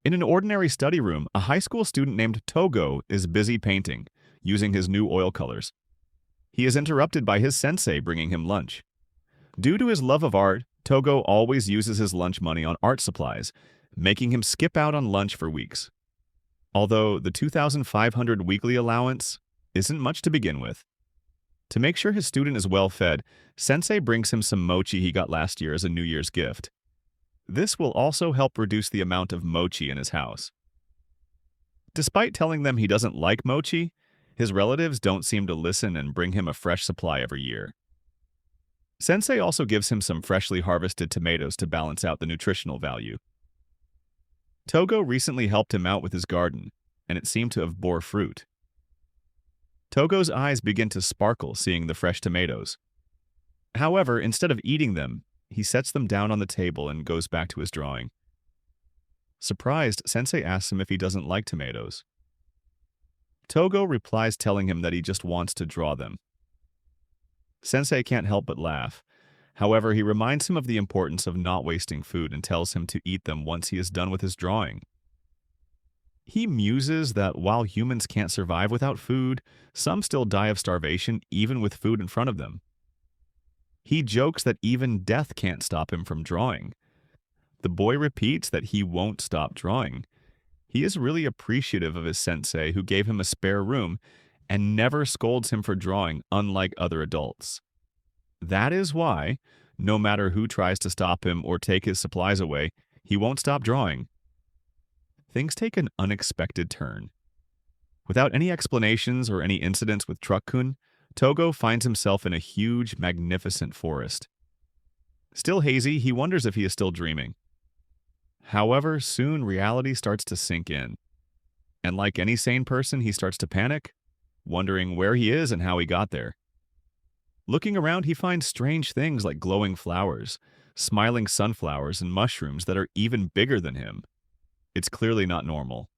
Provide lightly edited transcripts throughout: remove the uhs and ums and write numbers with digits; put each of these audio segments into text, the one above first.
In an ordinary study room, a high school student named Togo is busy painting, using his new oil colors. He is interrupted by his sensei bringing him lunch. Due to his love of art, Togo always uses his lunch money on art supplies, making him skip out on lunch for weeks. Although the 2,500 weekly allowance isn't much to begin with. To make sure his student is well fed, Sensei brings him some mochi he got last year as a New Year's gift. This will also help reduce the amount of mochi in his house. Despite telling them he doesn't like mochi, his relatives don't seem to listen and bring him a fresh supply every year. Sensei also gives him some freshly harvested tomatoes to balance out the nutritional value. Togo recently helped him out with his garden, and it seemed to have bore fruit. Togo's eyes begin to sparkle seeing the fresh tomatoes. However, instead of eating them, he sets them down on the table and goes back to his drawing. Surprised, Sensei asks him if he doesn't like tomatoes. Togo replies telling him that he just wants to draw them. Sensei can't help but laugh. However, he reminds him of the importance of not wasting food and tells him to eat them once he is done with his drawing. He muses that while humans can't survive without food, some still die of starvation even with food in front of them. He jokes that even death can't stop him from drawing. The boy repeats that he won't stop drawing. He is really appreciative of his sensei who gave him a spare room and never scolds him for drawing, unlike other adults. That is why, no matter who tries to stop him or take his supplies away, he won't stop drawing. Things take an unexpected turn. Without any explanations or any incidents with Truck-kun, Togo finds himself in a huge, magnificent forest. Still hazy, he wonders if he is still dreaming. However, soon reality starts to sink in. And like any sane person, he starts to panic, wondering where he is and how he got there. Looking around, he finds strange things like glowing flowers, smiling sunflowers, and mushrooms that are even bigger than him. It's clearly not normal.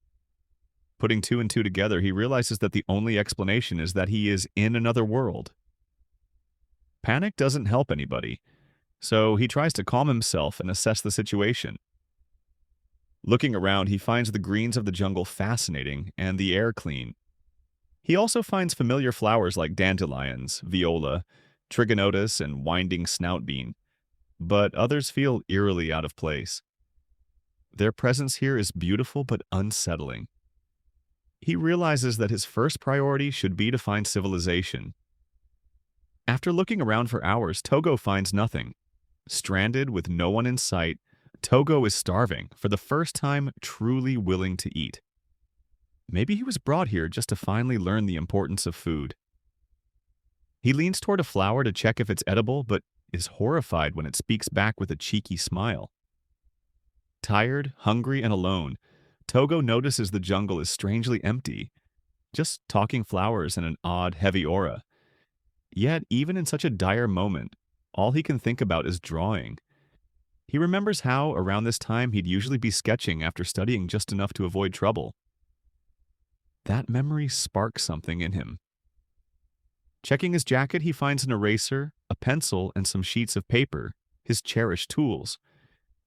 Putting two and two together, he realizes that the only explanation is that he is in another world. Panic doesn't help anybody, so he tries to calm himself and assess the situation. Looking around, he finds the greens of the jungle fascinating and the air clean. He also finds familiar flowers like dandelions, viola, trigonotus, and winding snout bean, but others feel eerily out of place. Their presence here is beautiful but unsettling. He realizes that his first priority should be to find civilization. After looking around for hours, Togo finds nothing. Stranded with no one in sight, Togo is starving, for the first time truly willing to eat. Maybe he was brought here just to finally learn the importance of food. He leans toward a flower to check if it's edible, but is horrified when it speaks back with a cheeky smile. Tired, hungry, and alone, Togo notices the jungle is strangely empty, just talking flowers and an odd, heavy aura. Yet, even in such a dire moment, all he can think about is drawing. He remembers how, around this time, he'd usually be sketching after studying just enough to avoid trouble. That memory sparks something in him. Checking his jacket, he finds an eraser, a pencil, and some sheets of paper, his cherished tools.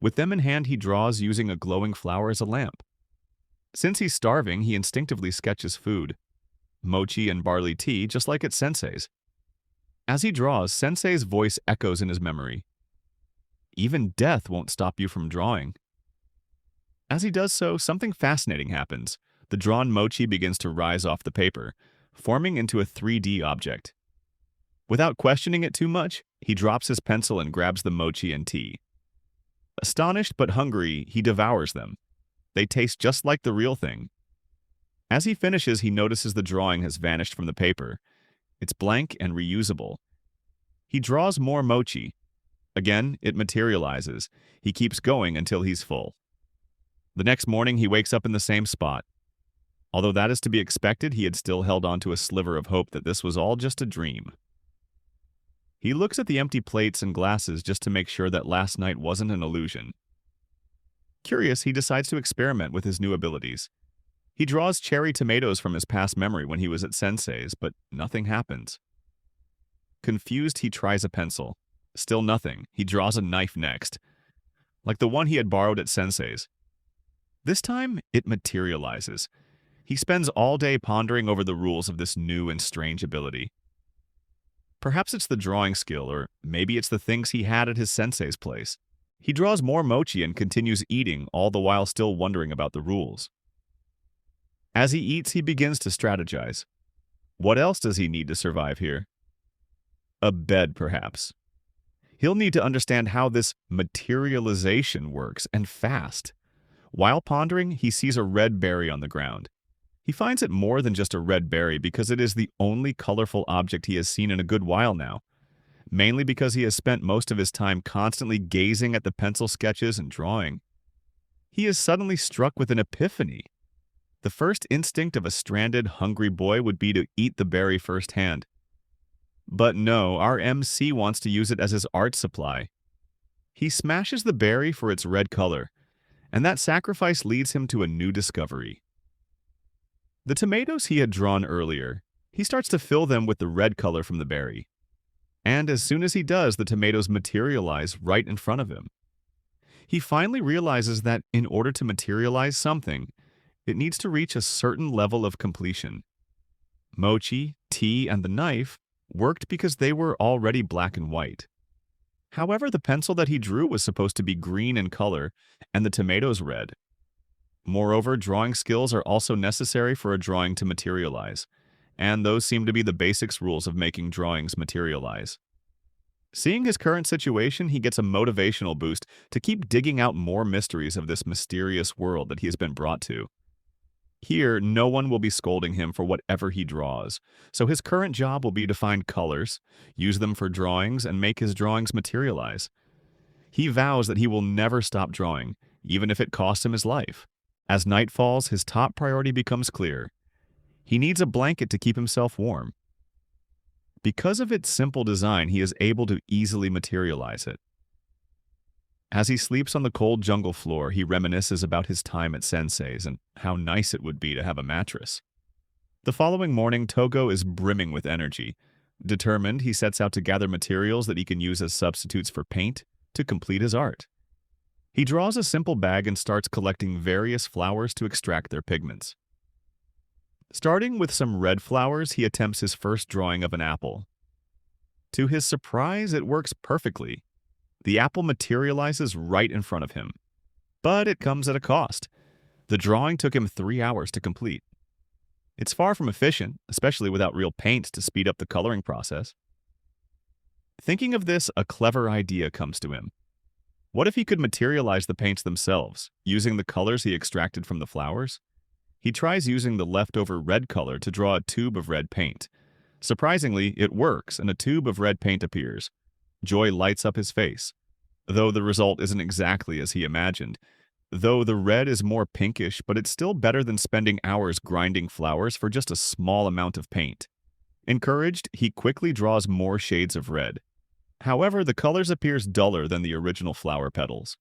With them in hand, he draws using a glowing flower as a lamp. Since he's starving, he instinctively sketches food. Mochi and barley tea, just like at Sensei's. As he draws, Sensei's voice echoes in his memory. Even death won't stop you from drawing. As he does so, something fascinating happens. The drawn mochi begins to rise off the paper, forming into a 3D object. Without questioning it too much, he drops his pencil and grabs the mochi and tea. Astonished but hungry, he devours them. They taste just like the real thing. As he finishes, he notices the drawing has vanished from the paper. It's blank and reusable. He draws more mochi. Again, it materializes. He keeps going until he's full. The next morning, he wakes up in the same spot. Although that is to be expected, he had still held on to a sliver of hope that this was all just a dream. He looks at the empty plates and glasses just to make sure that last night wasn't an illusion. Curious, he decides to experiment with his new abilities. He draws cherry tomatoes from his past memory when he was at Sensei's, but nothing happens. Confused, he tries a pencil. Still nothing. He draws a knife next, like the one he had borrowed at Sensei's. This time, it materializes. He spends all day pondering over the rules of this new and strange ability. Perhaps it's the drawing skill, or maybe it's the things he had at his sensei's place. He draws more mochi and continues eating, all the while still wondering about the rules. As he eats, he begins to strategize. What else does he need to survive here? A bed, perhaps. He'll need to understand how this materialization works, and fast. While pondering, he sees a red berry on the ground. He finds it more than just a red berry because it is the only colorful object he has seen in a good while now, mainly because he has spent most of his time constantly gazing at the pencil sketches and drawing. He is suddenly struck with an epiphany. The first instinct of a stranded, hungry boy would be to eat the berry firsthand. But no, our MC wants to use it as his art supply. He smashes the berry for its red color, and that sacrifice leads him to a new discovery. The tomatoes he had drawn earlier, he starts to fill them with the red color from the berry. And as soon as he does, the tomatoes materialize right in front of him. He finally realizes that in order to materialize something, it needs to reach a certain level of completion. Mochi, tea, and the knife worked because they were already black and white. However, the pencil that he drew was supposed to be green in color, and the tomatoes red. Moreover, drawing skills are also necessary for a drawing to materialize, and those seem to be the basics rules of making drawings materialize. Seeing his current situation, he gets a motivational boost to keep digging out more mysteries of this mysterious world that he has been brought to. Here, no one will be scolding him for whatever he draws, so his current job will be to find colors, use them for drawings, and make his drawings materialize. He vows that he will never stop drawing, even if it costs him his life. As night falls, his top priority becomes clear. He needs a blanket to keep himself warm. Because of its simple design, he is able to easily materialize it. As he sleeps on the cold jungle floor, he reminisces about his time at Sensei's and how nice it would be to have a mattress. The following morning, Togo is brimming with energy. Determined, he sets out to gather materials that he can use as substitutes for paint to complete his art. He draws a simple bag and starts collecting various flowers to extract their pigments. Starting with some red flowers, he attempts his first drawing of an apple. To his surprise, it works perfectly. The apple materializes right in front of him. But it comes at a cost. The drawing took him 3 hours to complete. It's far from efficient, especially without real paint to speed up the coloring process. Thinking of this, a clever idea comes to him. What if he could materialize the paints themselves, using the colors he extracted from the flowers? He tries using the leftover red color to draw a tube of red paint. Surprisingly, it works, and a tube of red paint appears. Joy lights up his face, though the result isn't exactly as he imagined. Though the red is more pinkish, but it's still better than spending hours grinding flowers for just a small amount of paint. Encouraged, he quickly draws more shades of red. However, the colors appears duller than the original flower petals.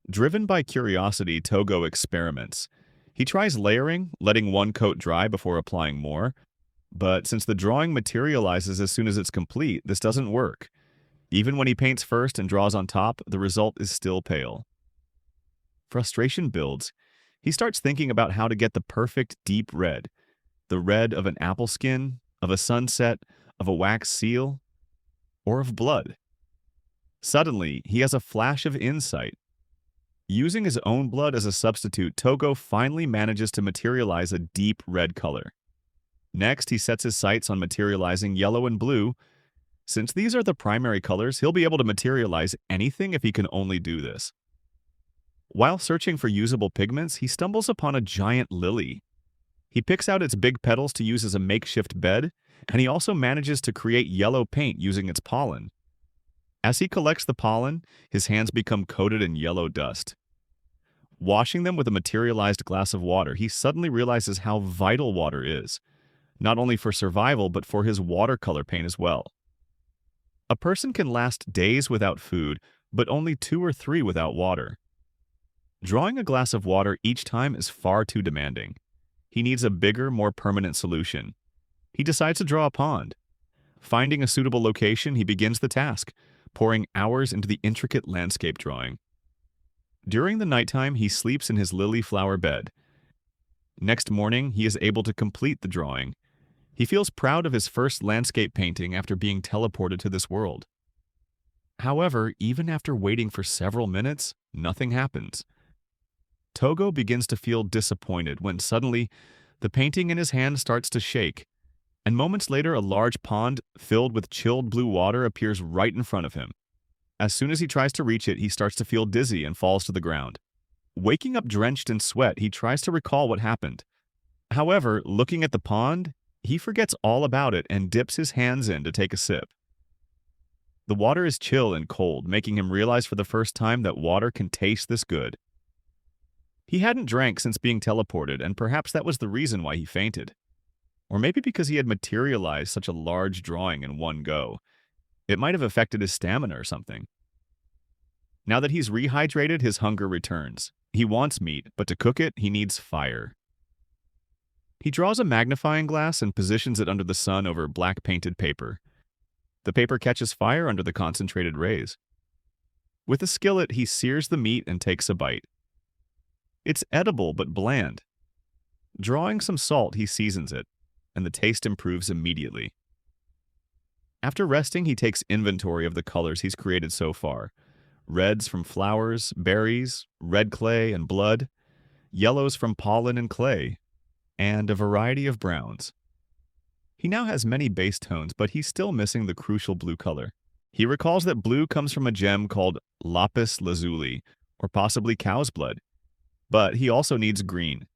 Driven by curiosity, Togo experiments. He tries layering, letting one coat dry before applying more. But since the drawing materializes as soon as it's complete, this doesn't work. Even when he paints first and draws on top, the result is still pale. Frustration builds. He starts thinking about how to get the perfect deep red. The red of an apple skin, of a sunset, of a wax seal, or of blood. Suddenly, he has a flash of insight. Using his own blood as a substitute, Togo finally manages to materialize a deep red color. Next, he sets his sights on materializing yellow and blue. Since these are the primary colors, he'll be able to materialize anything if he can only do this. While searching for usable pigments, he stumbles upon a giant lily. He picks out its big petals to use as a makeshift bed, and he also manages to create yellow paint using its pollen. As he collects the pollen, his hands become coated in yellow dust. Washing them with a materialized glass of water, he suddenly realizes how vital water is, not only for survival, but for his watercolor paint as well. A person can last days without food, but only 2 or 3 without water. Drawing a glass of water each time is far too demanding. He needs a bigger, more permanent solution. He decides to draw a pond. Finding a suitable location, he begins the task, pouring hours into the intricate landscape drawing. During the nighttime, he sleeps in his lily flower bed. Next morning, he is able to complete the drawing. He feels proud of his first landscape painting after being teleported to this world. However, even after waiting for several minutes, nothing happens. Togo begins to feel disappointed when suddenly the painting in his hand starts to shake, and moments later a large pond filled with chilled blue water appears right in front of him. As soon as he tries to reach it, he starts to feel dizzy and falls to the ground. Waking up drenched in sweat, he tries to recall what happened. However, looking at the pond, he forgets all about it and dips his hands in to take a sip. The water is chill and cold, making him realize for the first time that water can taste this good. He hadn't drank since being teleported, and perhaps that was the reason why he fainted. Or maybe because he had materialized such a large drawing in one go. It might have affected his stamina or something. Now that he's rehydrated, his hunger returns. He wants meat, but to cook it, he needs fire. He draws a magnifying glass and positions it under the sun over black painted paper. The paper catches fire under the concentrated rays. With a skillet, he sears the meat and takes a bite. It's edible but bland. Drawing some salt, he seasons it, and the taste improves immediately. After resting, he takes inventory of the colors he's created so far. Reds from flowers, berries, red clay and blood, yellows from pollen and clay, and a variety of browns. He now has many base tones, but he's still missing the crucial blue color. He recalls that blue comes from a gem called lapis lazuli, or possibly cow's blood. But he also needs green.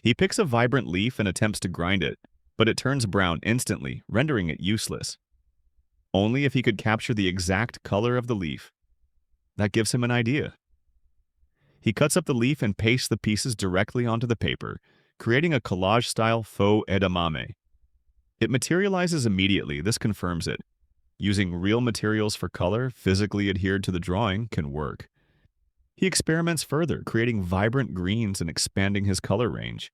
He picks a vibrant leaf and attempts to grind it, but it turns brown instantly, rendering it useless. Only if he could capture the exact color of the leaf. That gives him an idea. He cuts up the leaf and pastes the pieces directly onto the paper, creating a collage-style faux edamame. It materializes immediately, this confirms it. Using real materials for color, physically adhered to the drawing, can work. He experiments further, creating vibrant greens and expanding his color range.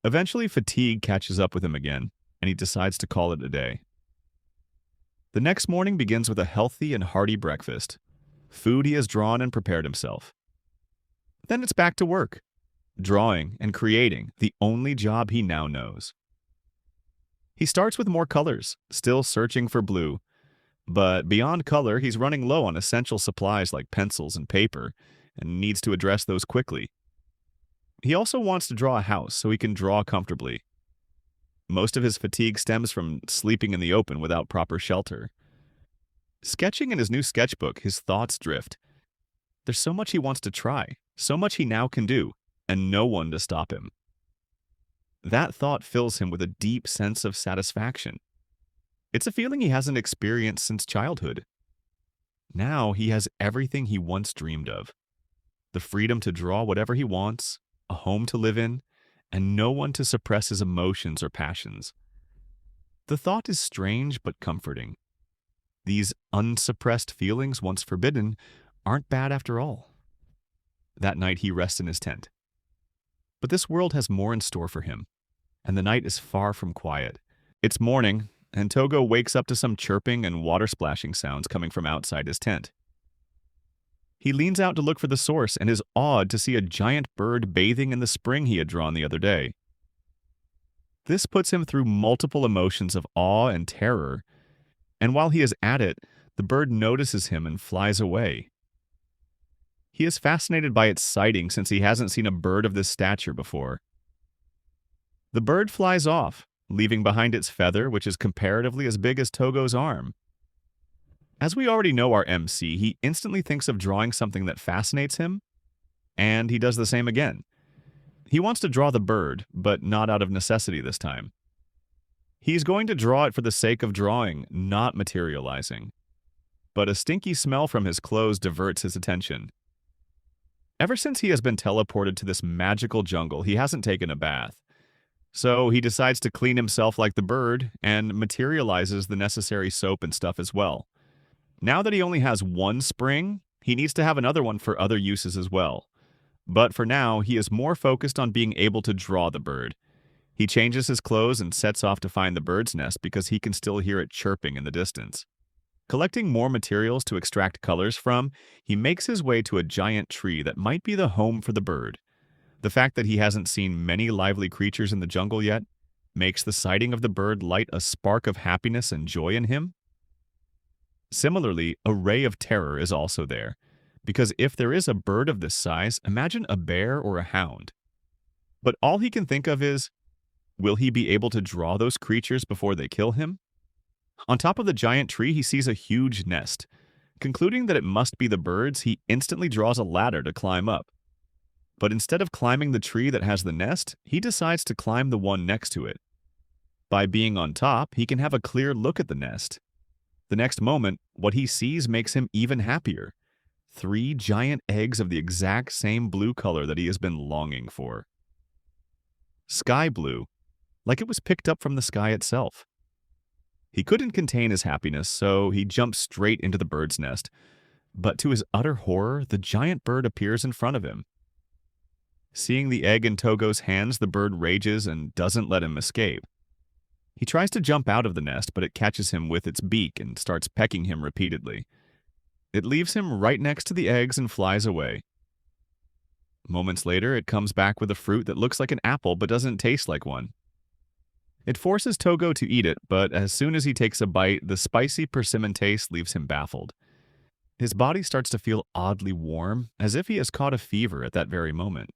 Eventually, fatigue catches up with him again, and he decides to call it a day. The next morning begins with a healthy and hearty breakfast, food he has drawn and prepared himself. Then it's back to work, drawing and creating, the only job he now knows. He starts with more colors, still searching for blue, but beyond color, he's running low on essential supplies like pencils and paper, and needs to address those quickly. He also wants to draw a house so he can draw comfortably. Most of his fatigue stems from sleeping in the open without proper shelter. Sketching in his new sketchbook, his thoughts drift. There's so much he wants to try, so much he now can do, and no one to stop him. That thought fills him with a deep sense of satisfaction. It's a feeling he hasn't experienced since childhood. Now he has everything he once dreamed of. The freedom to draw whatever he wants, a home to live in, and no one to suppress his emotions or passions. The thought is strange but comforting. These unsuppressed feelings, once forbidden, aren't bad after all. That night he rests in his tent. But this world has more in store for him, and the night is far from quiet. It's morning, and Togo wakes up to some chirping and water splashing sounds coming from outside his tent. He leans out to look for the source and is awed to see a giant bird bathing in the spring he had drawn the other day. This puts him through multiple emotions of awe and terror, and while he is at it, the bird notices him and flies away. He is fascinated by its sighting since he hasn't seen a bird of this stature before. The bird flies off, leaving behind its feather, which is comparatively as big as Togo's arm. As we already know our MC, he instantly thinks of drawing something that fascinates him, and he does the same again. He wants to draw the bird, but not out of necessity this time. He's going to draw it for the sake of drawing, not materializing. But a stinky smell from his clothes diverts his attention. Ever since he has been teleported to this magical jungle, he hasn't taken a bath. So he decides to clean himself like the bird and materializes the necessary soap and stuff as well. Now that he only has one spring, he needs to have another one for other uses as well. But for now, he is more focused on being able to draw the bird. He changes his clothes and sets off to find the bird's nest because he can still hear it chirping in the distance. Collecting more materials to extract colors from, he makes his way to a giant tree that might be the home for the bird. The fact that he hasn't seen many lively creatures in the jungle yet makes the sighting of the bird light a spark of happiness and joy in him. Similarly, a ray of terror is also there, because if there is a bird of this size, imagine a bear or a hound. But all he can think of is, will he be able to draw those creatures before they kill him? On top of the giant tree, he sees a huge nest. Concluding that it must be the birds, he instantly draws a ladder to climb up. But instead of climbing the tree that has the nest, he decides to climb the one next to it. By being on top, he can have a clear look at the nest. The next moment, what he sees makes him even happier. 3 giant eggs of the exact same blue color that he has been longing for. Sky blue, like it was picked up from the sky itself. He couldn't contain his happiness, so he jumps straight into the bird's nest. But to his utter horror, the giant bird appears in front of him. Seeing the egg in Togo's hands, the bird rages and doesn't let him escape. He tries to jump out of the nest, but it catches him with its beak and starts pecking him repeatedly. It leaves him right next to the eggs and flies away. Moments later, it comes back with a fruit that looks like an apple but doesn't taste like one. It forces Togo to eat it, but as soon as he takes a bite, the spicy persimmon taste leaves him baffled. His body starts to feel oddly warm, as if he has caught a fever at that very moment.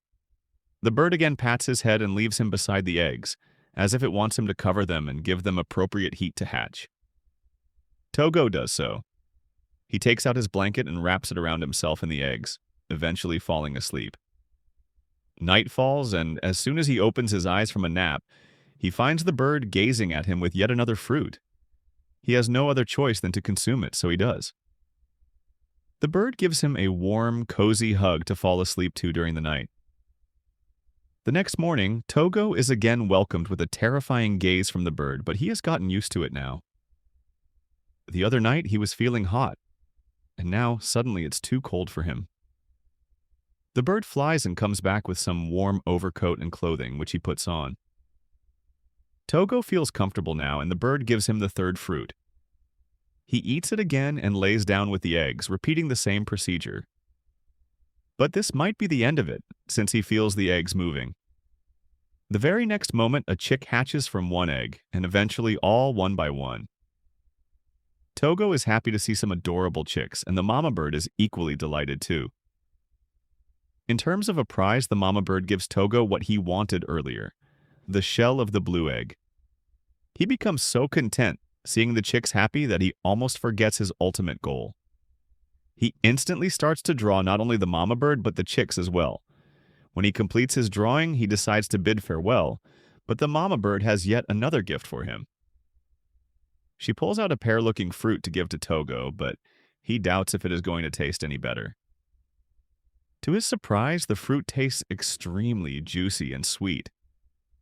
The bird again pats his head and leaves him beside the eggs, as if it wants him to cover them and give them appropriate heat to hatch. Togo does so. He takes out his blanket and wraps it around himself and the eggs, eventually falling asleep. Night falls, and as soon as he opens his eyes from a nap, he finds the bird gazing at him with yet another fruit. He has no other choice than to consume it, so he does. The bird gives him a warm, cozy hug to fall asleep to during the night. The next morning, Togo is again welcomed with a terrifying gaze from the bird, but he has gotten used to it now. The other night, he was feeling hot, and now suddenly it's too cold for him. The bird flies and comes back with some warm overcoat and clothing, which he puts on. Togo feels comfortable now, and the bird gives him the third fruit. He eats it again and lays down with the eggs, repeating the same procedure. But this might be the end of it, since he feels the eggs moving. The very next moment, a chick hatches from one egg, and eventually all one by one. Togo is happy to see some adorable chicks, and the mama bird is equally delighted too. In terms of a prize, the mama bird gives Togo what he wanted earlier, the shell of the blue egg. He becomes so content seeing the chicks happy that he almost forgets his ultimate goal. He instantly starts to draw not only the mama bird but the chicks as well. When he completes his drawing, he decides to bid farewell, but the mama bird has yet another gift for him. She pulls out a pear-looking fruit to give to Togo, but he doubts if it is going to taste any better. To his surprise, the fruit tastes extremely juicy and sweet.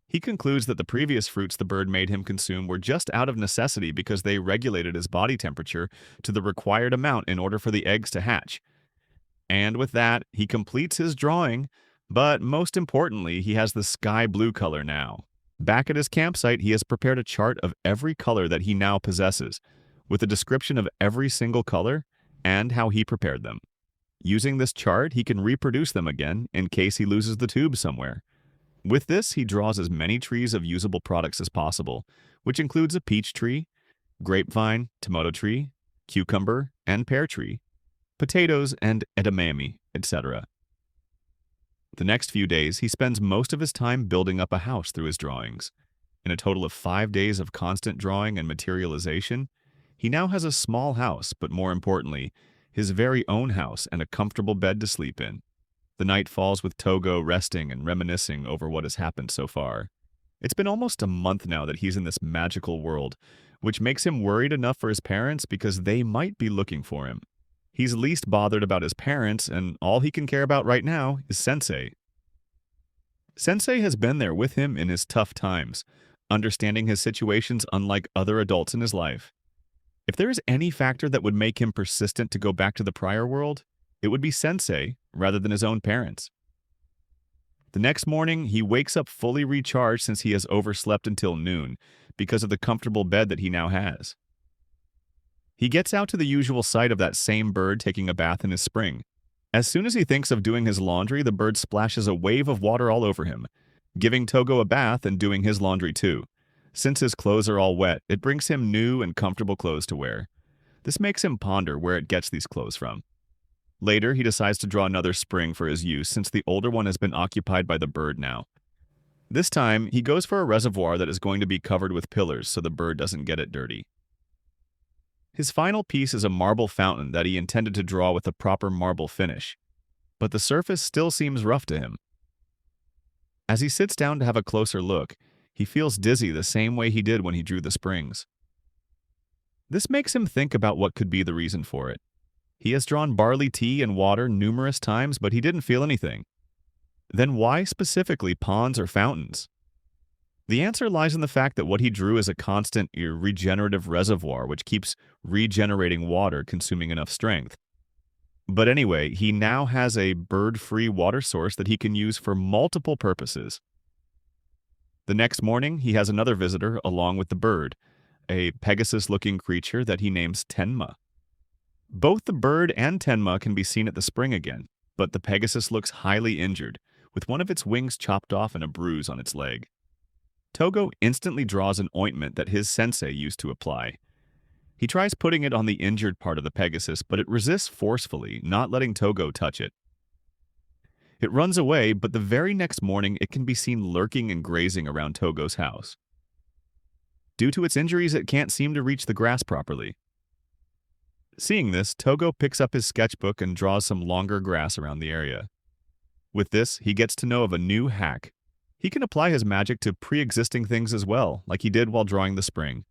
He concludes that the previous fruits the bird made him consume were just out of necessity because they regulated his body temperature to the required amount in order for the eggs to hatch. And with that, he completes his drawing, but most importantly, he has the sky blue color now. Back at his campsite, he has prepared a chart of every color that he now possesses, with a description of every single color and how he prepared them. Using this chart, he can reproduce them again in case he loses the tube somewhere. With this, he draws as many trees of usable products as possible, which includes a peach tree, grapevine, tomato tree, cucumber, and pear tree, potatoes, and edamame, etc. The next few days, he spends most of his time building up a house through his drawings. In a total of 5 days of constant drawing and materialization, he now has a small house, but more importantly, his very own house and a comfortable bed to sleep in. The night falls with Togo resting and reminiscing over what has happened so far. It's been almost a month now that he's in this magical world, which makes him worried enough for his parents because they might be looking for him. He's least bothered about his parents, and all he can care about right now is Sensei. Sensei has been there with him in his tough times, understanding his situations unlike other adults in his life. If there is any factor that would make him persistent to go back to the prior world, it would be Sensei rather than his own parents. The next morning, he wakes up fully recharged since he has overslept until noon because of the comfortable bed that he now has. He gets out to the usual sight of that same bird taking a bath in his spring. As soon as he thinks of doing his laundry, the bird splashes a wave of water all over him, giving Togo a bath and doing his laundry too. Since his clothes are all wet, it brings him new and comfortable clothes to wear. This makes him ponder where it gets these clothes from. Later, he decides to draw another spring for his use since the older one has been occupied by the bird now. This time, he goes for a reservoir that is going to be covered with pillars so the bird doesn't get it dirty. His final piece is a marble fountain that he intended to draw with a proper marble finish, but the surface still seems rough to him. As he sits down to have a closer look, he feels dizzy the same way he did when he drew the springs. This makes him think about what could be the reason for it. He has drawn barley tea and water numerous times, but he didn't feel anything. Then why specifically ponds or fountains? The answer lies in the fact that what he drew is a constant regenerative reservoir which keeps regenerating water, consuming enough strength. But anyway, he now has a bird-free water source that he can use for multiple purposes. The next morning, he has another visitor along with the bird, a Pegasus-looking creature that he names Tenma. Both the bird and Tenma can be seen at the spring again, but the Pegasus looks highly injured, with one of its wings chopped off and a bruise on its leg. Togo instantly draws an ointment that his sensei used to apply. He tries putting it on the injured part of the Pegasus, but it resists forcefully, not letting Togo touch it. It runs away, but the very next morning it can be seen lurking and grazing around Togo's house. Due to its injuries, it can't seem to reach the grass properly. Seeing this, Togo picks up his sketchbook and draws some longer grass around the area. With this, he gets to know of a new hack. He can apply his magic to pre-existing things as well, like he did while drawing the spring.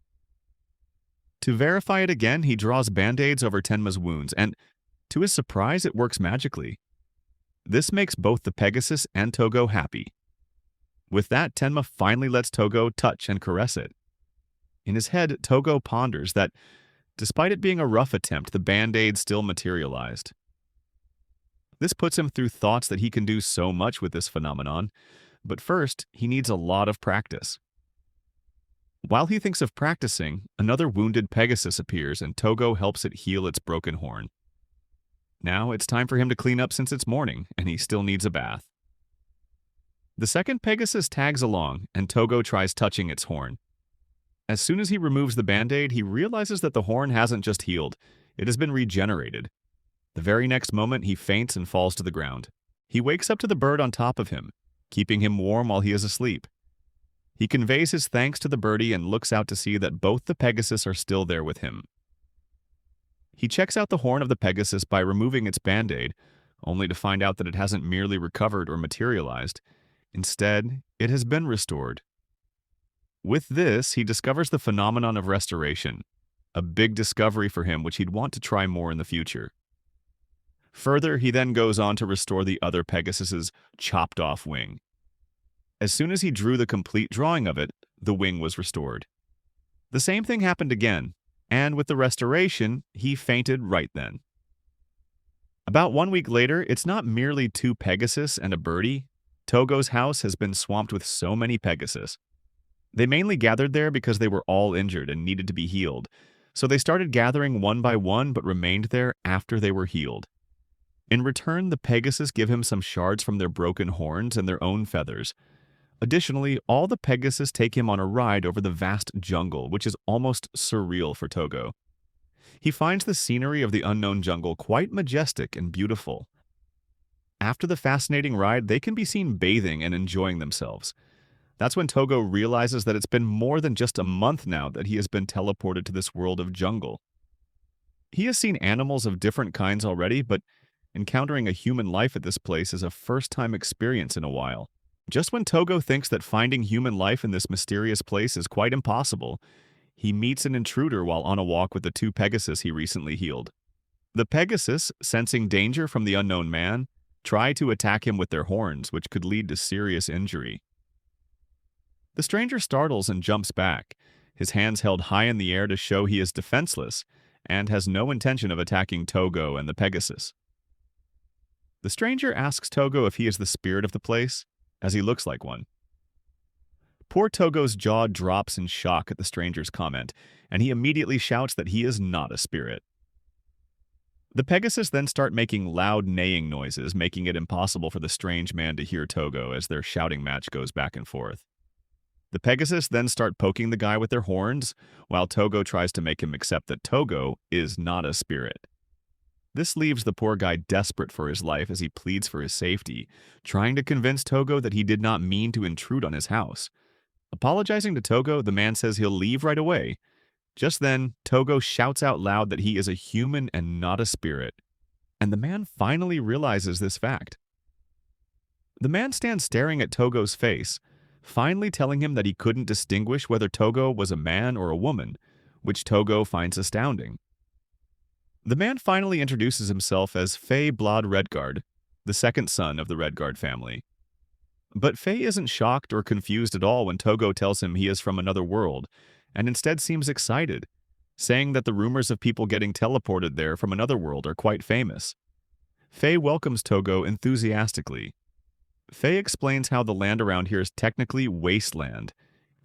To verify it again, he draws band-aids over Tenma's wounds, and to his surprise, it works magically. This makes both the Pegasus and Togo happy. With that, Tenma finally lets Togo touch and caress it. In his head, Togo ponders that, despite it being a rough attempt, the band-aid still materialized. This puts him through thoughts that he can do so much with this phenomenon, but first, he needs a lot of practice. While he thinks of practicing, another wounded Pegasus appears and Togo helps it heal its broken horn. Now it's time for him to clean up since it's morning, and he still needs a bath. The second Pegasus tags along, and Togo tries touching its horn. As soon as he removes the band-aid, he realizes that the horn hasn't just healed, it has been regenerated. The very next moment, he faints and falls to the ground. He wakes up to the bird on top of him, keeping him warm while he is asleep. He conveys his thanks to the birdie and looks out to see that both the Pegasus are still there with him. He checks out the horn of the Pegasus by removing its band-aid, only to find out that it hasn't merely recovered or materialized. Instead, it has been restored. With this, he discovers the phenomenon of restoration, a big discovery for him which he'd want to try more in the future. Further, he then goes on to restore the other Pegasus's chopped-off wing. As soon as he drew the complete drawing of it, the wing was restored. The same thing happened again, and with the restoration, he fainted right then. About 1 week later, it's not merely 2 Pegasus and a birdie. Togo's house has been swamped with so many Pegasus. They mainly gathered there because they were all injured and needed to be healed, so they started gathering one by one but remained there after they were healed. In return, the Pegasus give him some shards from their broken horns and their own feathers. Additionally, all the Pegasus take him on a ride over the vast jungle, which is almost surreal for Togo. He finds the scenery of the unknown jungle quite majestic and beautiful. After the fascinating ride, they can be seen bathing and enjoying themselves. That's when Togo realizes that it's been more than just a month now that he has been teleported to this world of jungle. He has seen animals of different kinds already, but encountering a human life at this place is a first-time experience in a while. Just when Togo thinks that finding human life in this mysterious place is quite impossible, he meets an intruder while on a walk with the 2 Pegasus he recently healed. The Pegasus, sensing danger from the unknown man, try to attack him with their horns, which could lead to serious injury. The stranger startles and jumps back, his hands held high in the air to show he is defenseless and has no intention of attacking Togo and the Pegasus. The stranger asks Togo if he is the spirit of the place, as he looks like one. Poor Togo's jaw drops in shock at the stranger's comment, and he immediately shouts that he is not a spirit. The Pegasus then start making loud neighing noises, making it impossible for the strange man to hear Togo as their shouting match goes back and forth. The Pegasus then start poking the guy with their horns, while Togo tries to make him accept that Togo is not a spirit. This leaves the poor guy desperate for his life as he pleads for his safety, trying to convince Togo that he did not mean to intrude on his house. Apologizing to Togo, the man says he'll leave right away. Just then, Togo shouts out loud that he is a human and not a spirit, and the man finally realizes this fact. The man stands staring at Togo's face, finally telling him that he couldn't distinguish whether Togo was a man or a woman, which Togo finds astounding. The man finally introduces himself as Faye Blod Redguard, the second son of the Redguard family. But Faye isn't shocked or confused at all when Togo tells him he is from another world, and instead seems excited, saying that the rumors of people getting teleported there from another world are quite famous. Faye welcomes Togo enthusiastically. Faye explains how the land around here is technically wasteland,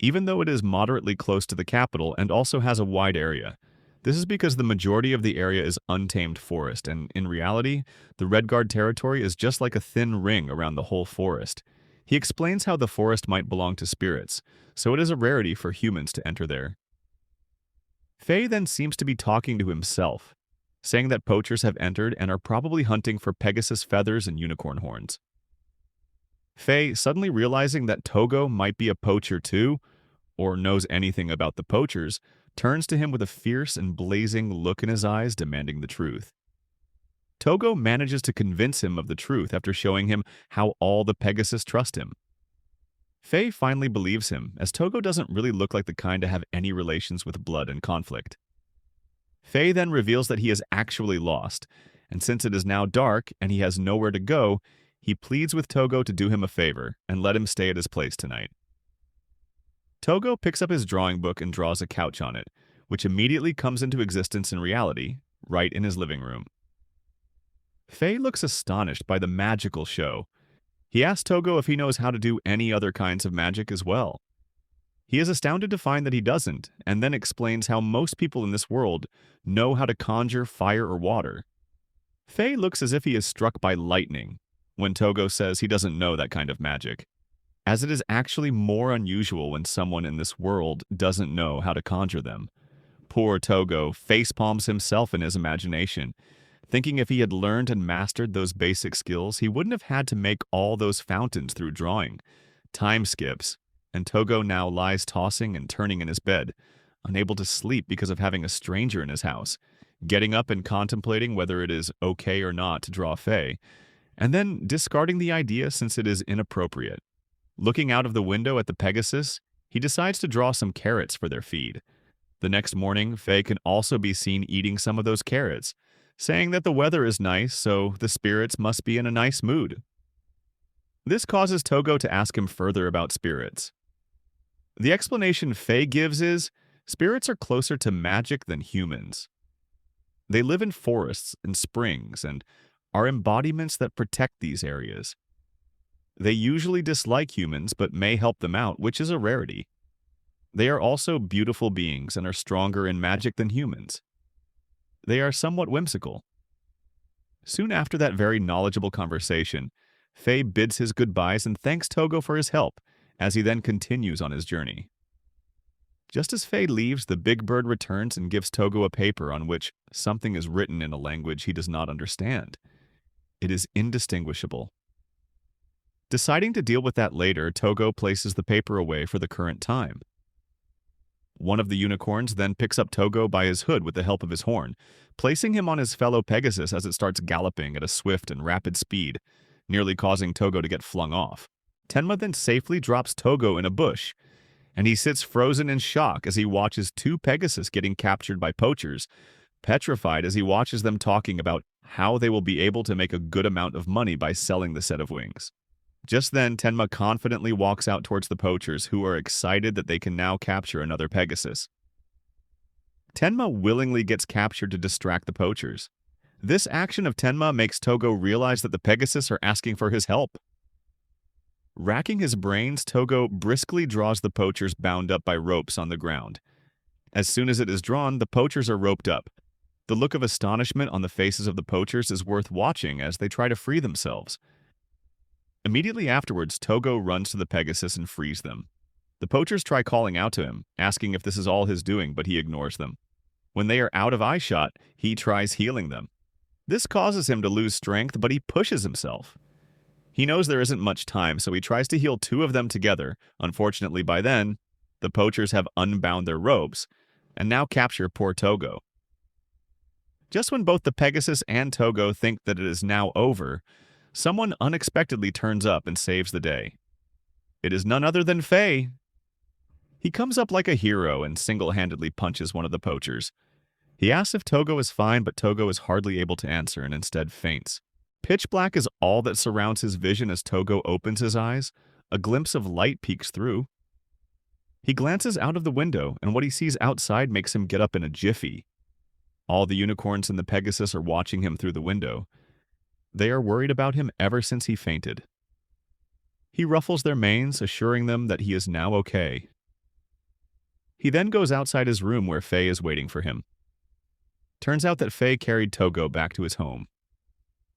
even though it is moderately close to the capital and also has a wide area. This is because the majority of the area is untamed forest, and in reality, the Redguard territory is just like a thin ring around the whole forest. He explains how the forest might belong to spirits, so it is a rarity for humans to enter there. Faye then seems to be talking to himself, saying that poachers have entered and are probably hunting for Pegasus feathers and unicorn horns. Faye, suddenly realizing that Togo might be a poacher too, or knows anything about the poachers, turns to him with a fierce and blazing look in his eyes, demanding the truth. Togo manages to convince him of the truth after showing him how all the Pegasus trust him. Faye finally believes him, as Togo doesn't really look like the kind to have any relations with blood and conflict. Faye then reveals that he is actually lost, and since it is now dark and he has nowhere to go, he pleads with Togo to do him a favor and let him stay at his place tonight. Togo picks up his drawing book and draws a couch on it, which immediately comes into existence in reality, right in his living room. Faye looks astonished by the magical show. He asks Togo if he knows how to do any other kinds of magic as well. He is astounded to find that he doesn't, and then explains how most people in this world know how to conjure fire or water. Faye looks as if he is struck by lightning when Togo says he doesn't know that kind of magic, as it is actually more unusual when someone in this world doesn't know how to conjure them. Poor Togo facepalms himself in his imagination, thinking if he had learned and mastered those basic skills, he wouldn't have had to make all those fountains through drawing. Time skips, and Togo now lies tossing and turning in his bed, unable to sleep because of having a stranger in his house, getting up and contemplating whether it is okay or not to draw Faye, and then discarding the idea since it is inappropriate. Looking out of the window at the Pegasus, he decides to draw some carrots for their feed. The next morning, Faye can also be seen eating some of those carrots, saying that the weather is nice, so the spirits must be in a nice mood. This causes Togo to ask him further about spirits. The explanation Faye gives is, spirits are closer to magic than humans. They live in forests and springs and are embodiments that protect these areas. They usually dislike humans but may help them out, which is a rarity. They are also beautiful beings and are stronger in magic than humans. They are somewhat whimsical. Soon after that very knowledgeable conversation, Faye bids his goodbyes and thanks Togo for his help, as he then continues on his journey. Just as Faye leaves, the big bird returns and gives Togo a paper on which something is written in a language he does not understand. It is indistinguishable. Deciding to deal with that later, Togo places the paper away for the current time. One of the unicorns then picks up Togo by his hood with the help of his horn, placing him on his fellow Pegasus as it starts galloping at a swift and rapid speed, nearly causing Togo to get flung off. Tenma then safely drops Togo in a bush, and he sits frozen in shock as he watches two Pegasus getting captured by poachers, petrified as he watches them talking about how they will be able to make a good amount of money by selling the set of wings. Just then, Tenma confidently walks out towards the poachers, who are excited that they can now capture another Pegasus. Tenma willingly gets captured to distract the poachers. This action of Tenma makes Togo realize that the Pegasus are asking for his help. Racking his brains, Togo briskly draws the poachers bound up by ropes on the ground. As soon as it is drawn, the poachers are roped up. The look of astonishment on the faces of the poachers is worth watching as they try to free themselves. Immediately afterwards, Togo runs to the Pegasus and frees them. The poachers try calling out to him, asking if this is all his doing, but he ignores them. When they are out of eyeshot, he tries healing them. This causes him to lose strength, but he pushes himself. He knows there isn't much time, so he tries to heal two of them together. Unfortunately, by then, the poachers have unbound their ropes and now capture poor Togo. Just when both the Pegasus and Togo think that it is now over, someone unexpectedly turns up and saves the day. It is none other than Faye. He comes up like a hero and single-handedly punches one of the poachers. He asks if Togo is fine, but Togo is hardly able to answer and instead faints. Pitch black is all that surrounds his vision as Togo opens his eyes. A glimpse of light peeks through. He glances out of the window, and what he sees outside makes him get up in a jiffy. All the unicorns in the Pegasus are watching him through the window. They are worried about him ever since he fainted. He ruffles their manes, assuring them that he is now okay. He then goes outside his room where Faye is waiting for him. Turns out that Faye carried Togo back to his home.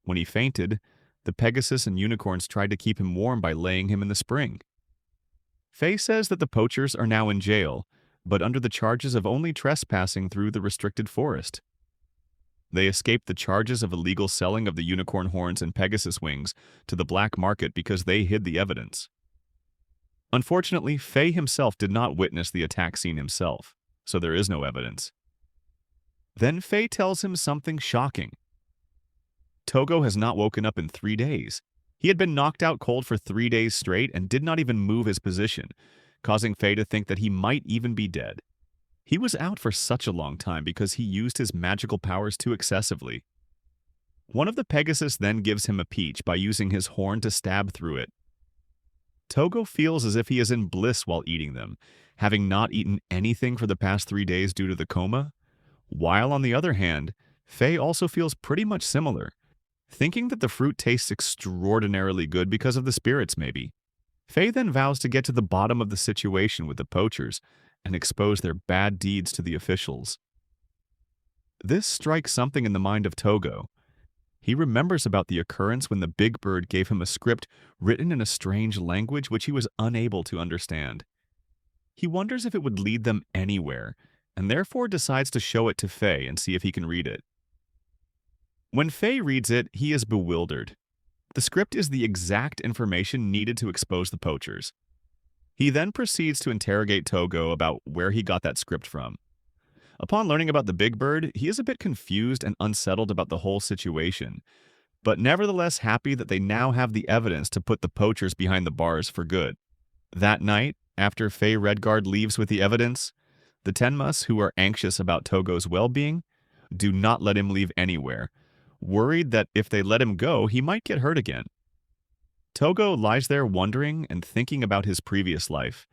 When he fainted, the Pegasus and unicorns tried to keep him warm by laying him in the spring. Faye says that the poachers are now in jail, but under the charges of only trespassing through the restricted forest. They escaped the charges of illegal selling of the unicorn horns and Pegasus wings to the black market because they hid the evidence. Unfortunately, Faye himself did not witness the attack scene himself, so there is no evidence. Then Faye tells him something shocking. Togo has not woken up in 3 days. He had been knocked out cold for 3 days straight and did not even move his position, causing Faye to think that he might even be dead. He was out for such a long time because he used his magical powers too excessively. One of the Pegasus then gives him a peach by using his horn to stab through it. Togo feels as if he is in bliss while eating them, having not eaten anything for the past 3 days due to the coma, while on the other hand, Faye also feels pretty much similar, thinking that the fruit tastes extraordinarily good because of the spirits maybe. Faye then vows to get to the bottom of the situation with the poachers and expose their bad deeds to the officials. This strikes something in the mind of Togo. He remembers about the occurrence when the big bird gave him a script written in a strange language which he was unable to understand. He wonders if it would lead them anywhere, and therefore decides to show it to Faye and see if he can read it. When Faye reads it, he is bewildered. The script is the exact information needed to expose the poachers. He then proceeds to interrogate Togo about where he got that script from. Upon learning about the big bird, he is a bit confused and unsettled about the whole situation, but nevertheless happy that they now have the evidence to put the poachers behind the bars for good. That night, after Faye Redguard leaves with the evidence, the Tenmas, who are anxious about Togo's well-being, do not let him leave anywhere, worried that if they let him go, he might get hurt again. Togo lies there wondering and thinking about his previous life,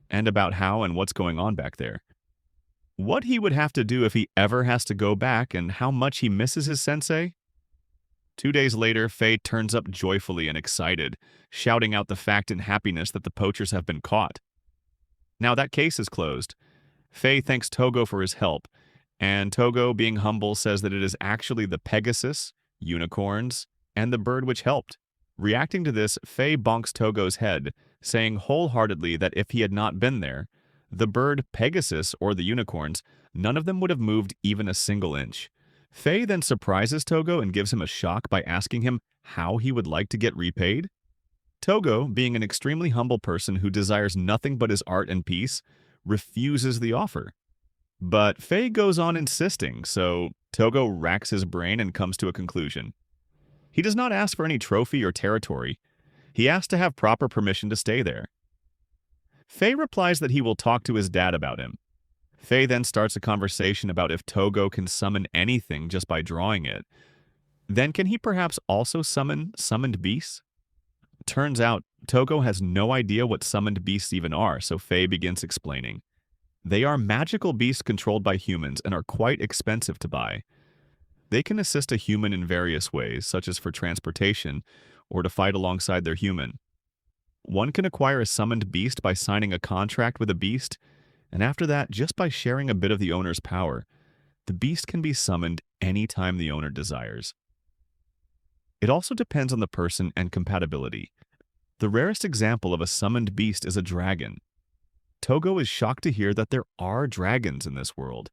and about how and what's going on back there. What he would have to do if he ever has to go back and how much he misses his sensei? 2 days later, Faye turns up joyfully and excited, shouting out the fact and happiness that the poachers have been caught. Now that case is closed. Faye thanks Togo for his help, and Togo, being humble, says that it is actually the Pegasus, unicorns, and the bird which helped. Reacting to this, Faye bonks Togo's head, saying wholeheartedly that if he had not been there, the bird, Pegasus, or the unicorns, none of them would have moved even a single inch. Faye then surprises Togo and gives him a shock by asking him how he would like to get repaid. Togo, being an extremely humble person who desires nothing but his art and peace, refuses the offer. But Faye goes on insisting, so Togo racks his brain and comes to a conclusion. He does not ask for any trophy or territory. He asks to have proper permission to stay there. Faye replies that he will talk to his dad about him. Faye then starts a conversation about if Togo can summon anything just by drawing it. Then can he perhaps also summon summoned beasts? Turns out, Togo has no idea what summoned beasts even are, so Faye begins explaining. They are magical beasts controlled by humans and are quite expensive to buy. They can assist a human in various ways, such as for transportation, or to fight alongside their human. One can acquire a summoned beast by signing a contract with a beast, and after that, just by sharing a bit of the owner's power, the beast can be summoned anytime the owner desires. It also depends on the person and compatibility. The rarest example of a summoned beast is a dragon. Togo is shocked to hear that there are dragons in this world.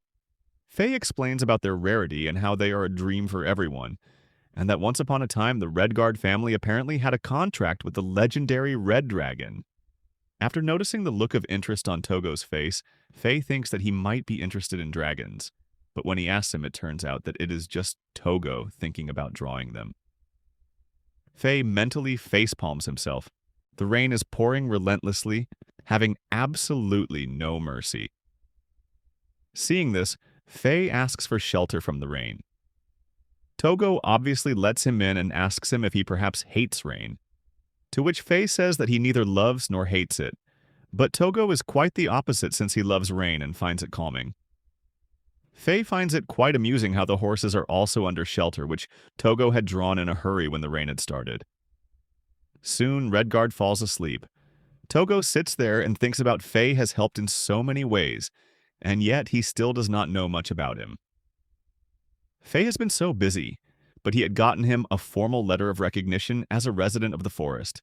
Faye explains about their rarity and how they are a dream for everyone, and that once upon a time the Redguard family apparently had a contract with the legendary Red Dragon. After noticing the look of interest on Togo's face, Faye thinks that he might be interested in dragons, but when he asks him, it turns out that it is just Togo thinking about drawing them. Faye mentally facepalms himself. The rain is pouring relentlessly, having absolutely no mercy. Seeing this, Faye asks for shelter from the rain. Togo obviously lets him in and asks him if he perhaps hates rain, to which Faye says that he neither loves nor hates it, but Togo is quite the opposite since he loves rain and finds it calming. Faye finds it quite amusing how the horses are also under shelter, which Togo had drawn in a hurry when the rain had started. Soon, Redguard falls asleep. Togo sits there and thinks about Faye has helped in so many ways, and yet he still does not know much about him. Faye has been so busy, but he had gotten him a formal letter of recognition as a resident of the forest.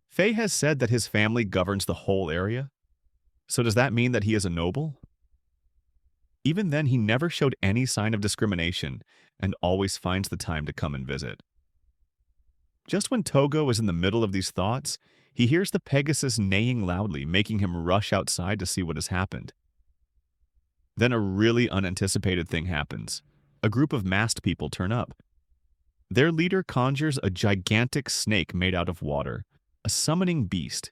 Faye has said that his family governs the whole area. So does that mean that he is a noble? Even then, he never showed any sign of discrimination and always finds the time to come and visit. Just when Togo is in the middle of these thoughts, he hears the Pegasus neighing loudly, making him rush outside to see what has happened. Then a really unanticipated thing happens. A group of masked people turn up. Their leader conjures a gigantic snake made out of water, a summoning beast.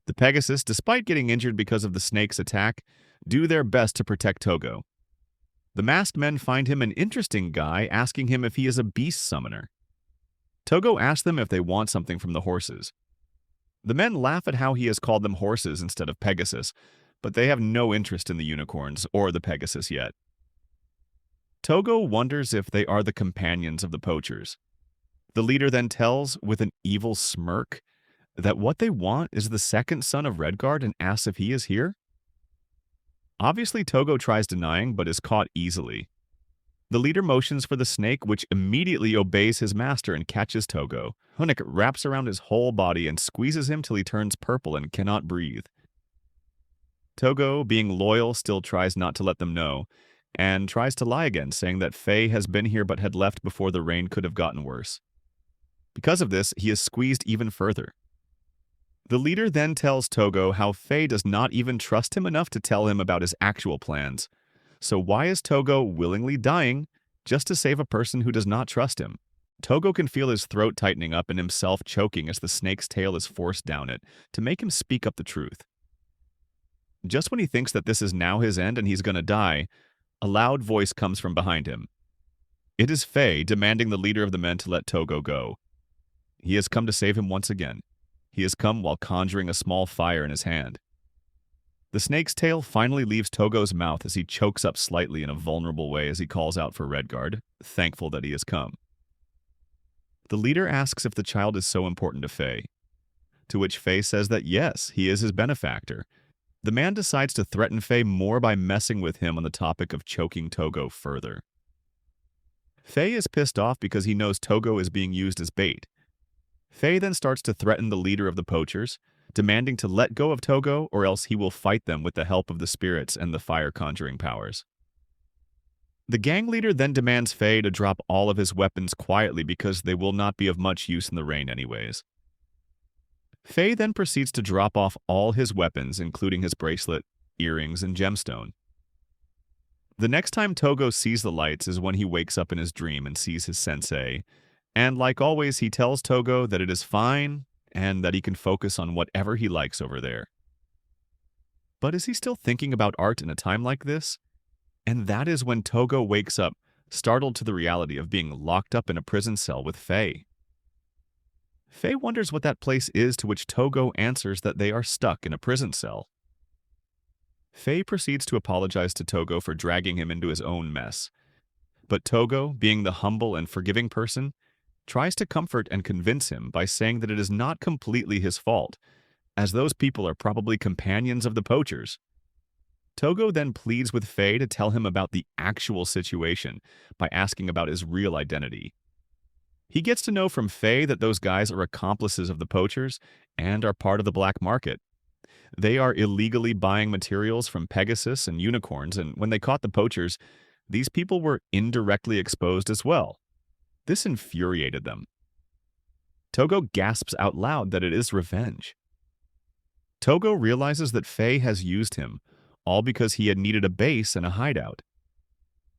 The Pegasus, despite getting injured because of the snake's attack, do their best to protect Togo. The masked men find him an interesting guy, asking him if he is a beast summoner. Togo asks them if they want something from the horses. The men laugh at how he has called them horses instead of Pegasus, but they have no interest in the unicorns or the Pegasus yet. Togo wonders if they are the companions of the poachers. The leader then tells, with an evil smirk, that what they want is the second son of Redguard and asks if he is here. Obviously, Togo tries denying, but is caught easily. The leader motions for the snake, which immediately obeys his master and catches Togo. Hunnick wraps around his whole body and squeezes him till he turns purple and cannot breathe. Togo, being loyal, still tries not to let them know, and tries to lie again, saying that Faye has been here but had left before the rain could have gotten worse. Because of this, he is squeezed even further. The leader then tells Togo how Faye does not even trust him enough to tell him about his actual plans. So why is Togo willingly dying just to save a person who does not trust him? Togo can feel his throat tightening up and himself choking as the snake's tail is forced down it to make him speak up the truth. Just when he thinks that this is now his end and he's gonna die, a loud voice comes from behind him. It is Faye demanding the leader of the men to let Togo go. He has come to save him once again. He has come while conjuring a small fire in his hand. The snake's tail finally leaves Togo's mouth as he chokes up slightly in a vulnerable way as he calls out for Redguard, thankful that he has come. The leader asks if the child is so important to Faye, to which Faye says that yes, he is his benefactor. The man decides to threaten Faye more by messing with him on the topic of choking Togo further. Faye is pissed off because he knows Togo is being used as bait. Faye then starts to threaten the leader of the poachers, demanding to let go of Togo or else he will fight them with the help of the spirits and the fire conjuring powers. The gang leader then demands Faye to drop all of his weapons quietly because they will not be of much use in the rain anyways. Faye then proceeds to drop off all his weapons, including his bracelet, earrings, and gemstone. The next time Togo sees the lights is when he wakes up in his dream and sees his sensei, and like always, he tells Togo that it is fine and that he can focus on whatever he likes over there. But is he still thinking about art in a time like this? And that is when Togo wakes up, startled to the reality of being locked up in a prison cell with Faye. Faye wonders what that place is, to which Togo answers that they are stuck in a prison cell. Faye proceeds to apologize to Togo for dragging him into his own mess. But Togo, being the humble and forgiving person, tries to comfort and convince him by saying that it is not completely his fault, as those people are probably companions of the poachers. Togo then pleads with Faye to tell him about the actual situation by asking about his real identity. He gets to know from Faye that those guys are accomplices of the poachers and are part of the black market. They are illegally buying materials from Pegasus and unicorns, and when they caught the poachers, these people were indirectly exposed as well. This infuriated them. Togo gasps out loud that it is revenge. Togo realizes that Faye has used him, all because he had needed a base and a hideout.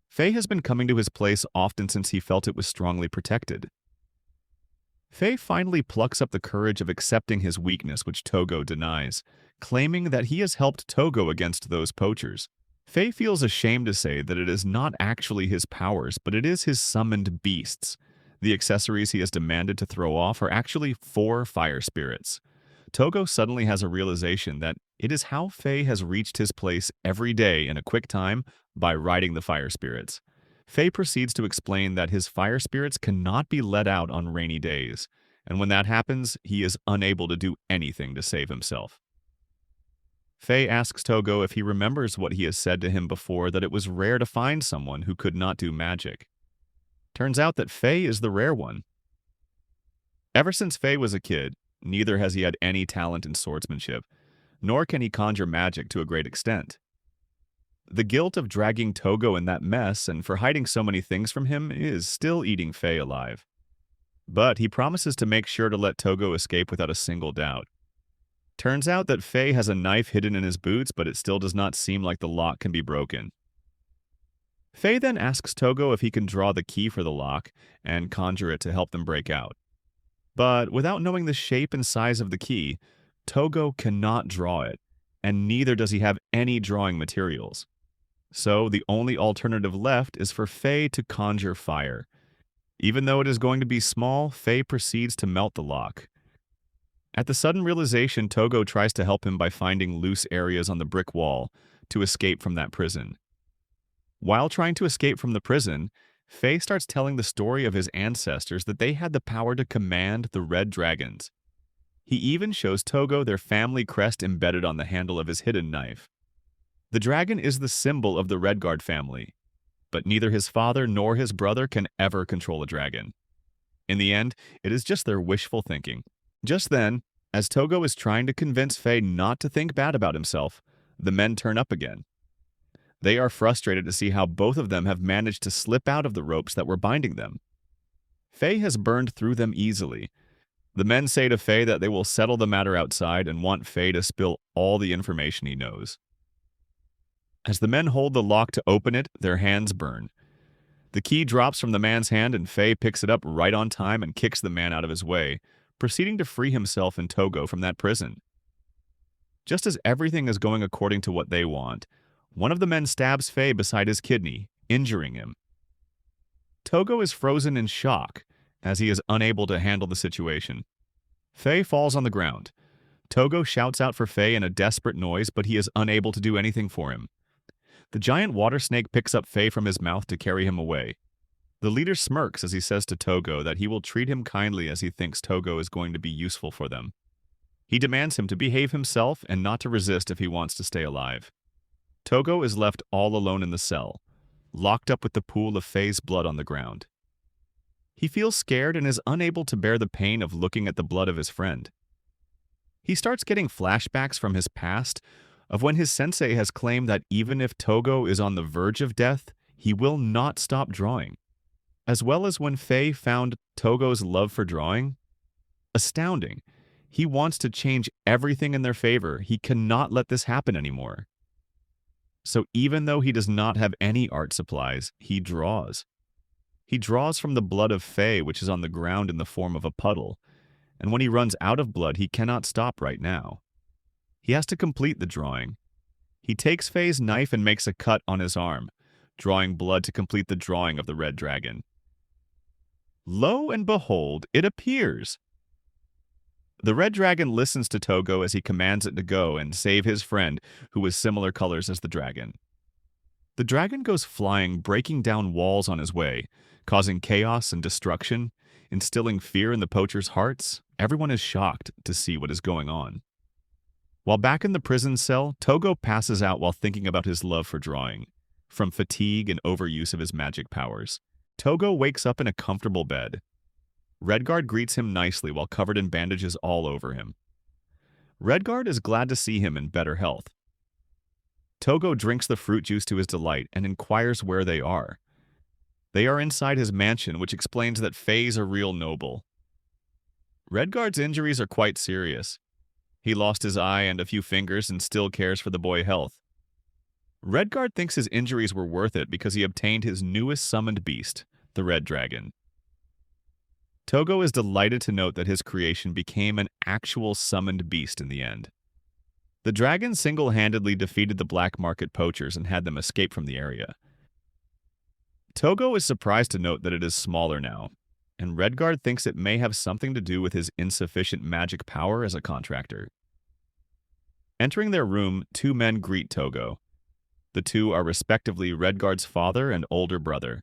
Faye has been coming to his place often since he felt it was strongly protected. Faye finally plucks up the courage of accepting his weakness, which Togo denies, claiming that he has helped Togo against those poachers. Faye feels ashamed to say that it is not actually his powers, but it is his summoned beasts. The accessories he has demanded to throw off are actually 4 fire spirits. Togo suddenly has a realization that it is how Faye has reached his place every day in a quick time by riding the fire spirits. Faye proceeds to explain that his fire spirits cannot be let out on rainy days, and when that happens, he is unable to do anything to save himself. Faye asks Togo if he remembers what he has said to him before, that it was rare to find someone who could not do magic. Turns out that Faye is the rare one. Ever since Faye was a kid, neither has he had any talent in swordsmanship, nor can he conjure magic to a great extent. The guilt of dragging Togo in that mess and for hiding so many things from him is still eating Faye alive. But he promises to make sure to let Togo escape without a single doubt. Turns out that Faye has a knife hidden in his boots, but it still does not seem like the lock can be broken. Faye then asks Togo if he can draw the key for the lock and conjure it to help them break out. But without knowing the shape and size of the key, Togo cannot draw it, and neither does he have any drawing materials. So the only alternative left is for Faye to conjure fire. Even though it is going to be small, Faye proceeds to melt the lock. At the sudden realization, Togo tries to help him by finding loose areas on the brick wall to escape from that prison. While trying to escape from the prison, Faye starts telling the story of his ancestors that they had the power to command the red dragons. He even shows Togo their family crest embedded on the handle of his hidden knife. The dragon is the symbol of the Redguard family, but neither his father nor his brother can ever control a dragon. In the end, it is just their wishful thinking. Just then, as Togo is trying to convince Faye not to think bad about himself, the men turn up again. They are frustrated to see how both of them have managed to slip out of the ropes that were binding them. Faye has burned through them easily. The men say to Faye that they will settle the matter outside and want Faye to spill all the information he knows. As the men hold the lock to open it, their hands burn. The key drops from the man's hand and Faye picks it up right on time and kicks the man out of his way, proceeding to free himself and Togo from that prison. Just as everything is going according to what they want, one of the men stabs Faye beside his kidney, injuring him. Togo is frozen in shock, as he is unable to handle the situation. Faye falls on the ground. Togo shouts out for Faye in a desperate noise, but he is unable to do anything for him. The giant water snake picks up Faye from his mouth to carry him away. The leader smirks as he says to Togo that he will treat him kindly as he thinks Togo is going to be useful for them. He demands him to behave himself and not to resist if he wants to stay alive. Togo is left all alone in the cell, locked up with the pool of Faye's blood on the ground. He feels scared and is unable to bear the pain of looking at the blood of his friend. He starts getting flashbacks from his past of when his sensei has claimed that even if Togo is on the verge of death, he will not stop drawing, as well as when Faye found Togo's love for drawing. Astounding. He wants to change everything in their favor. He cannot let this happen anymore. So even though he does not have any art supplies, he draws. He draws from the blood of Faye, which is on the ground in the form of a puddle, and when he runs out of blood, he cannot stop right now. He has to complete the drawing. He takes Faye's knife and makes a cut on his arm, drawing blood to complete the drawing of the red dragon. Lo and behold, it appears. The red dragon listens to Togo as he commands it to go and save his friend, who is similar colors as the dragon. The dragon goes flying, breaking down walls on his way, causing chaos and destruction. instilling fear in the poachers' hearts. Everyone is shocked to see what is going on. While back in the prison cell, Togo passes out while thinking about his love for drawing, from fatigue and overuse of his magic powers. Togo wakes up in a comfortable bed. Redguard greets him nicely while covered in bandages all over him. Redguard is glad to see him in better health. Togo drinks the fruit juice to his delight and inquires where they are. They are inside his mansion, which explains that Faye's a real noble. Redguard's injuries are quite serious. He lost his eye and a few fingers and still cares for the boy's health. Redguard thinks his injuries were worth it because he obtained his newest summoned beast, the Red Dragon. Togo is delighted to note that his creation became an actual summoned beast in the end. The dragon single-handedly defeated the black market poachers and had them escape from the area. Togo is surprised to note that it is smaller now, and Redguard thinks it may have something to do with his insufficient magic power as a contractor. Entering their room, two men greet Togo. The two are respectively Redguard's father and older brother.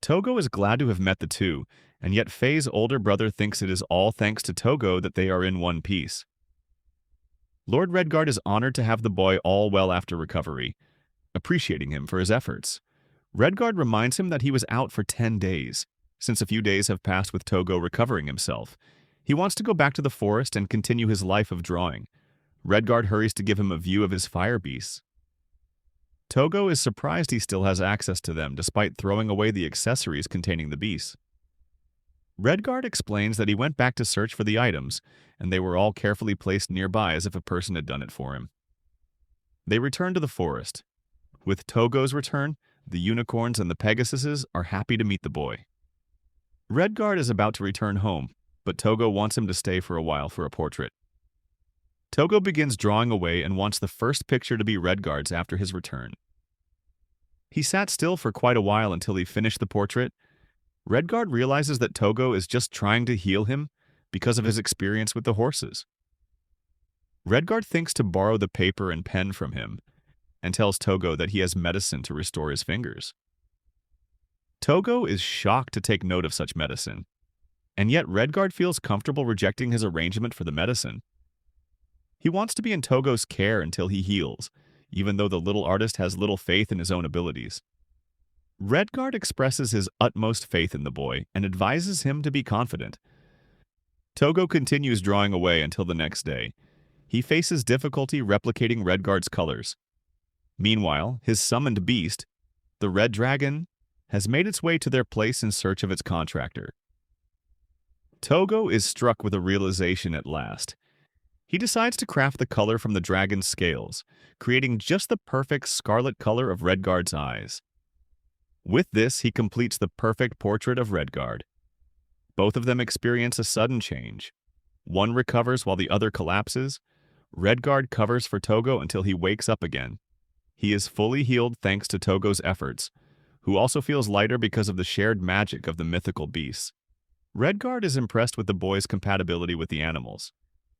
Togo is glad to have met the two, and yet Faye's older brother thinks it is all thanks to Togo that they are in one piece. Lord Redguard is honored to have the boy all well after recovery, appreciating him for his efforts. Redguard reminds him that he was out for 10 days, since a few days have passed with Togo recovering himself. He wants to go back to the forest and continue his life of drawing. Redguard hurries to give him a view of his fire beasts. Togo is surprised he still has access to them despite throwing away the accessories containing the beasts. Redguard explains that he went back to search for the items, and they were all carefully placed nearby as if a person had done it for him. They return to the forest. With Togo's return, the unicorns and the Pegasuses are happy to meet the boy. Redguard is about to return home, but Togo wants him to stay for a while for a portrait. Togo begins drawing away and wants the first picture to be Redguard's after his return. He sat still for quite a while until he finished the portrait. Redguard realizes that Togo is just trying to heal him because of his experience with the horses. Redguard thinks to borrow the paper and pen from him and tells Togo that he has medicine to restore his fingers. Togo is shocked to take note of such medicine, and yet Redguard feels comfortable rejecting his arrangement for the medicine. He wants to be in Togo's care until he heals, even though the little artist has little faith in his own abilities. Redguard expresses his utmost faith in the boy and advises him to be confident. Togo continues drawing away until the next day. He faces difficulty replicating Redguard's colors. Meanwhile, his summoned beast, the Red Dragon, has made its way to their place in search of its contractor. Togo is struck with a realization at last. He decides to craft the color from the dragon's scales, creating just the perfect scarlet color of Redguard's eyes. With this, he completes the perfect portrait of Redguard. Both of them experience a sudden change. One recovers while the other collapses. Redguard covers for Togo until he wakes up again. He is fully healed thanks to Togo's efforts, who also feels lighter because of the shared magic of the mythical beasts. Redguard is impressed with the boy's compatibility with the animals.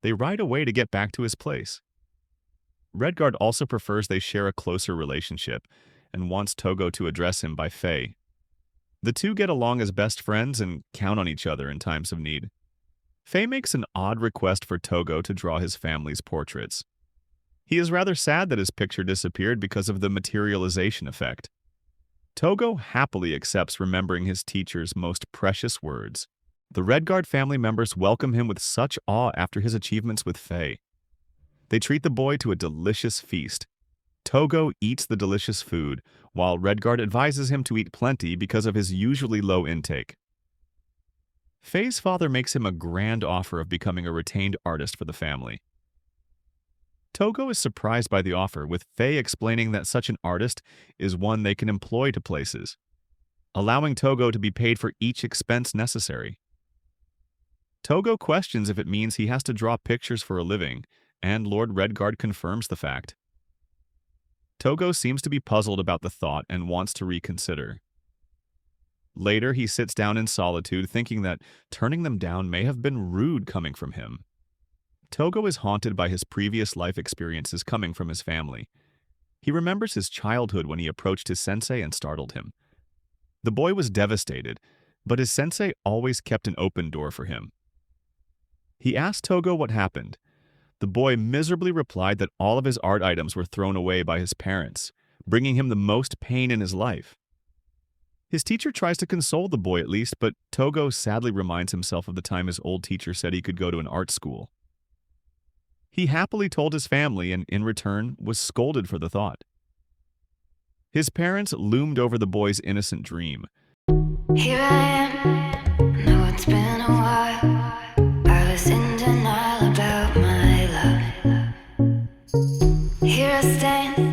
They ride away to get back to his place. Redguard also prefers they share a closer relationship and wants Togo to address him by Faye. The two get along as best friends and count on each other in times of need. Faye makes an odd request for Togo to draw his family's portraits. He is rather sad that his picture disappeared because of the materialization effect. Togo happily accepts remembering his teacher's most precious words. The Redguard family members welcome him with such awe after his achievements with Faye. They treat the boy to a delicious feast. Togo eats the delicious food, while Redguard advises him to eat plenty because of his usually low intake. Faye's father makes him a grand offer of becoming a retained artist for the family. Togo is surprised by the offer, with Faye explaining that such an artist is one they can employ to places, allowing Togo to be paid for each expense necessary. Togo questions if it means he has to draw pictures for a living, and Lord Redguard confirms the fact. Togo seems to be puzzled about the thought and wants to reconsider. Later, he sits down in solitude, thinking that turning them down may have been rude coming from him. Togo is haunted by his previous life experiences coming from his family. He remembers his childhood when he approached his sensei and startled him. The boy was devastated, but his sensei always kept an open door for him. He asked Togo what happened. The boy miserably replied that all of his art items were thrown away by his parents, bringing him the most pain in his life. His teacher tries to console the boy at least, but Togo sadly reminds himself of the time his old teacher said he could go to an art school. He happily told his family and, in return, was scolded for the thought. His parents loomed over the boy's innocent dream. Here I am, know it's been a while. I was in denial about my love. Here I stand,